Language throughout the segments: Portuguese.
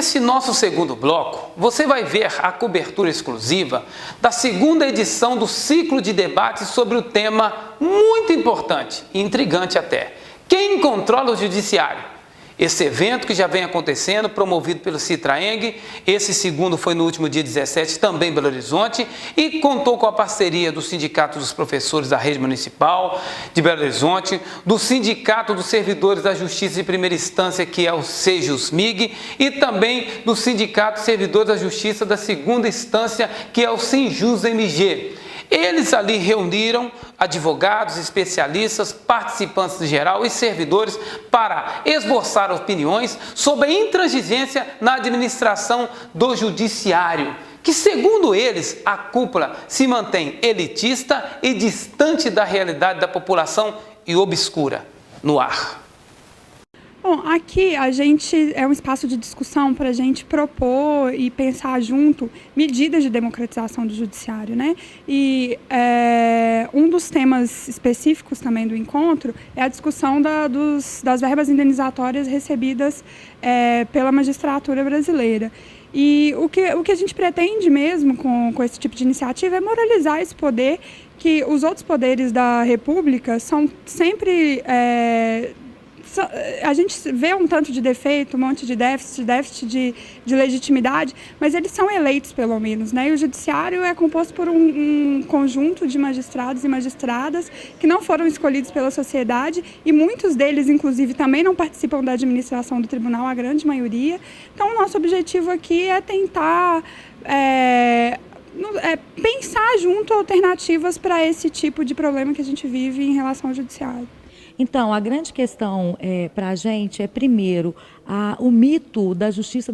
nesse nosso segundo bloco, você vai ver a cobertura exclusiva da segunda edição do ciclo de debates sobre o tema muito importante e intrigante até: quem controla o judiciário? Esse evento que já vem acontecendo, promovido pelo Citraeng, esse segundo foi no último dia 17, também em Belo Horizonte, e contou com a parceria do Sindicato dos Professores da Rede Municipal de Belo Horizonte, do Sindicato dos Servidores da Justiça de Primeira Instância, que é o SEJUSMIG, e também do Sindicato dos Servidores da Justiça da Segunda Instância, que é o SINJUS-MG. Eles ali reuniram advogados, especialistas, participantes em geral e servidores para esboçar opiniões sobre a intransigência na administração do judiciário, que, segundo eles, a cúpula se mantém elitista e distante da realidade da população e obscura. No ar. Bom, aqui a gente é um espaço de discussão para a gente propor e pensar junto medidas de democratização do judiciário, né? E um dos temas específicos também do encontro é a discussão das verbas indenizatórias recebidas pela magistratura brasileira. E o que a gente pretende mesmo com esse tipo de iniciativa é moralizar esse poder, que os outros poderes da República são sempre... a gente vê um tanto de defeito, um monte de déficit de legitimidade, mas eles são eleitos, pelo menos, né? E o judiciário é composto por um conjunto de magistrados e magistradas que não foram escolhidos pela sociedade, e muitos deles, inclusive, também não participam da administração do tribunal, a grande maioria. Então, o nosso objetivo aqui é tentar pensar junto alternativas para esse tipo de problema que a gente vive em relação ao judiciário. Então, a grande questão para a gente é, primeiro, o mito da justiça,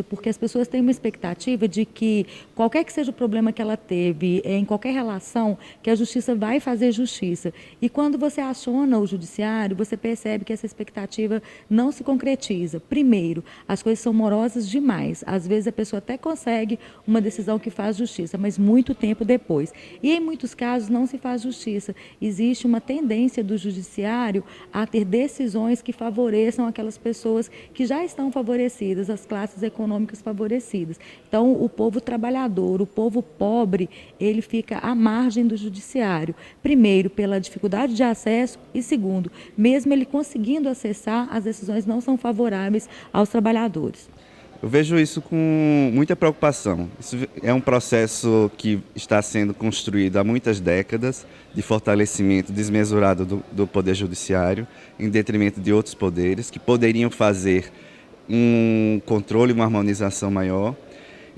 porque as pessoas têm uma expectativa de que qualquer que seja o problema que ela teve, em qualquer relação, que a justiça vai fazer justiça. E quando você aciona o judiciário, você percebe que essa expectativa não se concretiza. Primeiro, as coisas são morosas demais. Às vezes a pessoa até consegue uma decisão que faz justiça, mas muito tempo depois. E em muitos casos não se faz justiça. Existe uma tendência do judiciário a ter decisões que favoreçam aquelas pessoas que já estão favorecidas, as classes econômicas favorecidas. Então, o povo trabalhador, o povo pobre, ele fica à margem do judiciário. Primeiro, pela dificuldade de acesso, e segundo, mesmo ele conseguindo acessar, as decisões não são favoráveis aos trabalhadores. Eu vejo isso com muita preocupação. Isso é um processo que está sendo construído há muitas décadas, de fortalecimento desmesurado do poder judiciário, em detrimento de outros poderes, que poderiam fazer um controle, uma harmonização maior.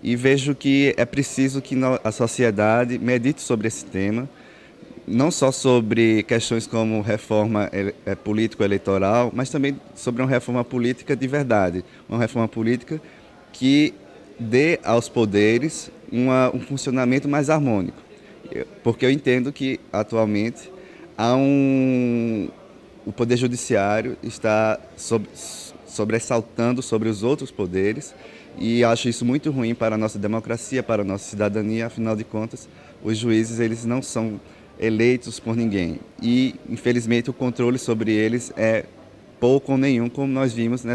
E vejo que é preciso que a sociedade medite sobre esse tema, não só sobre questões como reforma político-eleitoral, mas também sobre uma reforma política de verdade, uma reforma política que dê aos poderes um funcionamento mais harmônico. Porque eu entendo que, atualmente, o Poder Judiciário está sobressaltando sobre os outros poderes, e acho isso muito ruim para a nossa democracia, para a nossa cidadania. Afinal de contas, os juízes eles não são eleitos por ninguém, e infelizmente o controle sobre eles é pouco ou nenhum, como nós vimos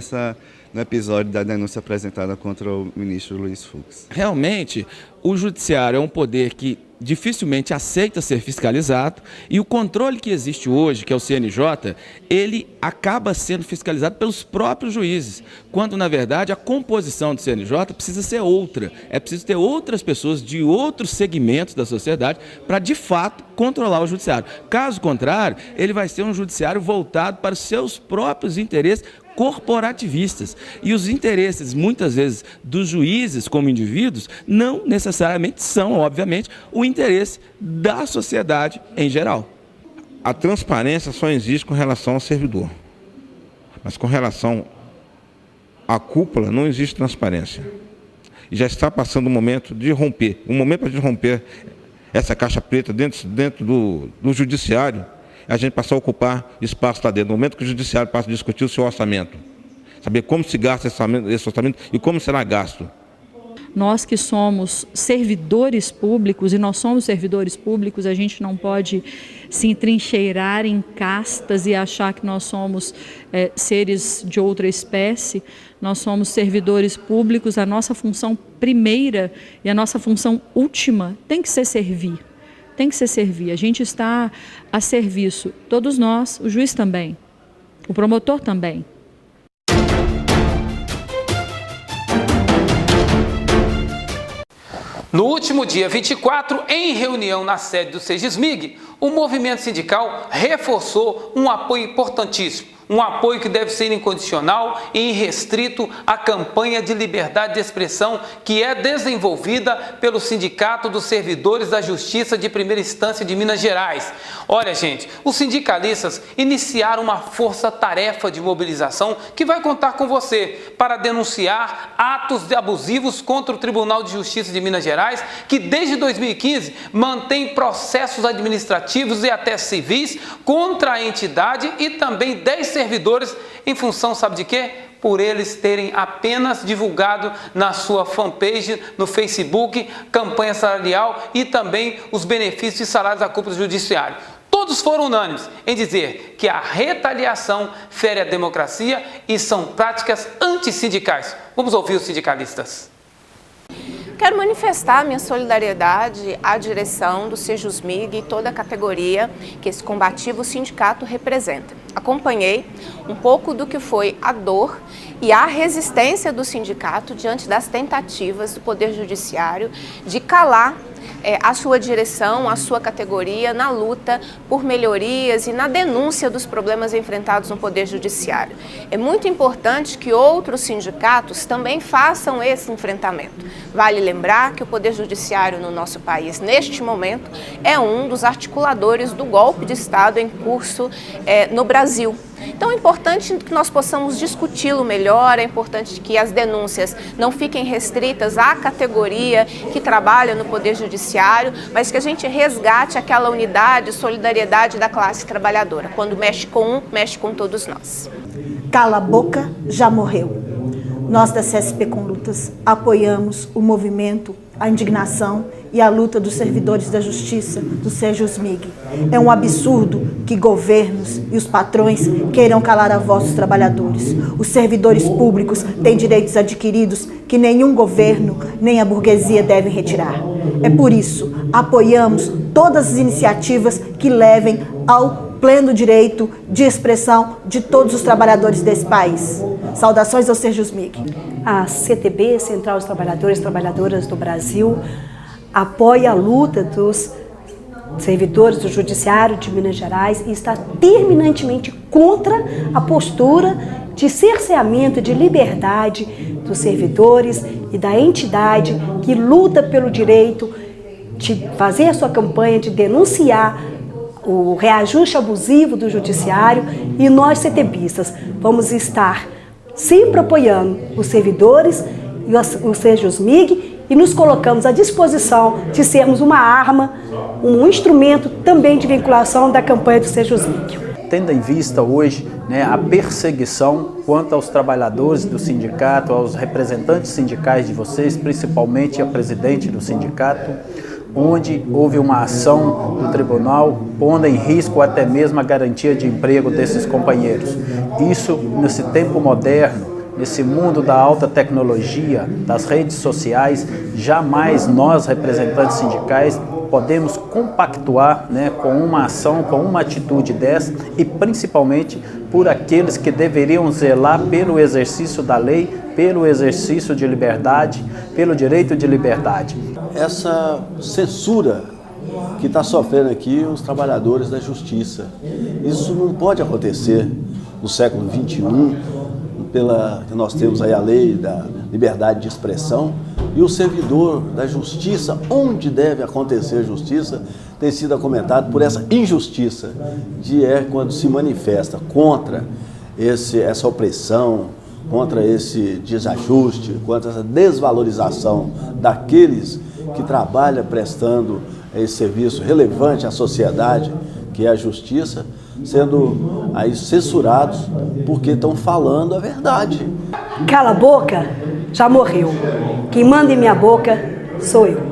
no episódio da denúncia apresentada contra o ministro Luiz Fux. Realmente, o judiciário é um poder que dificilmente aceita ser fiscalizado, e o controle que existe hoje, que é o CNJ, ele acaba sendo fiscalizado pelos próprios juízes, quando na verdade a composição do CNJ precisa ser outra, é preciso ter outras pessoas de outros segmentos da sociedade para de fato controlar o judiciário. Caso contrário, ele vai ser um judiciário voltado para os seus próprios interesses corporativistas, e os interesses, muitas vezes, dos juízes como indivíduos, não necessariamente são, obviamente, o interesse da sociedade em geral. A transparência só existe com relação ao servidor, mas com relação à cúpula não existe transparência. E já está passando o momento de romper, o momento para a gente romper essa caixa preta dentro do judiciário, a gente passar a ocupar espaço lá dentro. No momento que o judiciário passa a discutir o seu orçamento, saber como se gasta esse orçamento e como será gasto. Nós que somos servidores públicos, e nós somos servidores públicos, a gente não pode se entrincheirar em castas e achar que nós somos seres de outra espécie. nós somos servidores públicos, a nossa função primeira e a nossa função última tem que ser servir. Tem que ser servir. A gente está a serviço, todos nós, o juiz também, o promotor também. No último dia 24, em reunião na sede do Segismig, o movimento sindical reforçou um apoio importantíssimo, um apoio que deve ser incondicional e irrestrito à campanha de liberdade de expressão que é desenvolvida pelo Sindicato dos Servidores da Justiça de Primeira Instância de Minas Gerais. Olha, gente, os sindicalistas iniciaram uma força-tarefa de mobilização que vai contar com você para denunciar atos abusivos contra o Tribunal de Justiça de Minas Gerais, que desde 2015 mantém processos administrativos e até civis contra a entidade e também 10 servidores em função, sabe de quê? Por eles terem apenas divulgado na sua fanpage, no Facebook, campanha salarial e também os benefícios e salários da cúpula do judiciário. Todos foram unânimes em dizer que a retaliação fere a democracia e são práticas antissindicais. Vamos ouvir os sindicalistas. Quero manifestar minha solidariedade à direção do Sejusmig e toda a categoria que esse combativo sindicato representa. Acompanhei um pouco do que foi a dor e a resistência do sindicato diante das tentativas do Poder Judiciário de calar a sua direção, a sua categoria na luta por melhorias e na denúncia dos problemas enfrentados no Poder Judiciário. É muito importante que outros sindicatos também façam esse enfrentamento. Vale lembrar que o Poder Judiciário no nosso país, neste momento, é um dos articuladores do golpe de Estado em curso no Brasil. Então é importante que nós possamos discuti-lo melhor, é importante que as denúncias não fiquem restritas à categoria que trabalha no Poder Judiciário, mas que a gente resgate aquela unidade, solidariedade da classe trabalhadora. Quando mexe com um, mexe com todos nós. Cala a boca, já morreu. Nós da CSP com Lutas apoiamos o movimento, a indignação e a luta dos servidores da justiça, do Sejusmig. É um absurdo que governos e os patrões queiram calar a voz dos trabalhadores. Os servidores públicos têm direitos adquiridos que nenhum governo nem a burguesia devem retirar. É por isso, apoiamos todas as iniciativas que levem ao pleno direito de expressão de todos os trabalhadores desse país. Saudações ao Sejusmig. A CTB, Central dos Trabalhadores e Trabalhadoras do Brasil, apoia a luta dos servidores do Judiciário de Minas Gerais e está terminantemente contra a postura de cerceamento de liberdade dos servidores e da entidade que luta pelo direito de fazer a sua campanha, de denunciar o reajuste abusivo do Judiciário, e nós, CTBistas, vamos estar sempre apoiando os servidores e o Sejusmig e nos colocamos à disposição de sermos uma arma, um instrumento também de vinculação da campanha do Sejusmig. Tendo em vista hoje a perseguição quanto aos trabalhadores do sindicato, aos representantes sindicais de vocês, principalmente a presidente do sindicato, onde houve uma ação do tribunal pondo em risco até mesmo a garantia de emprego desses companheiros. Isso, nesse tempo moderno, nesse mundo da alta tecnologia, das redes sociais, jamais nós, representantes sindicais, podemos compactuar com uma ação, com uma atitude dessa, e principalmente por aqueles que deveriam zelar pelo exercício da lei, pelo exercício de liberdade, pelo direito de liberdade. Essa censura que está sofrendo aqui os trabalhadores da justiça, isso não pode acontecer no século XXI, nós temos aí a lei da liberdade de expressão, e o servidor da justiça, onde deve acontecer justiça, tem sido acometado por essa injustiça, quando se manifesta contra essa opressão, contra esse desajuste, contra essa desvalorização daqueles que trabalham prestando esse serviço relevante à sociedade, que é a justiça, sendo aí censurados porque estão falando a verdade. Cala a boca, já morreu. Quem manda em minha boca sou eu.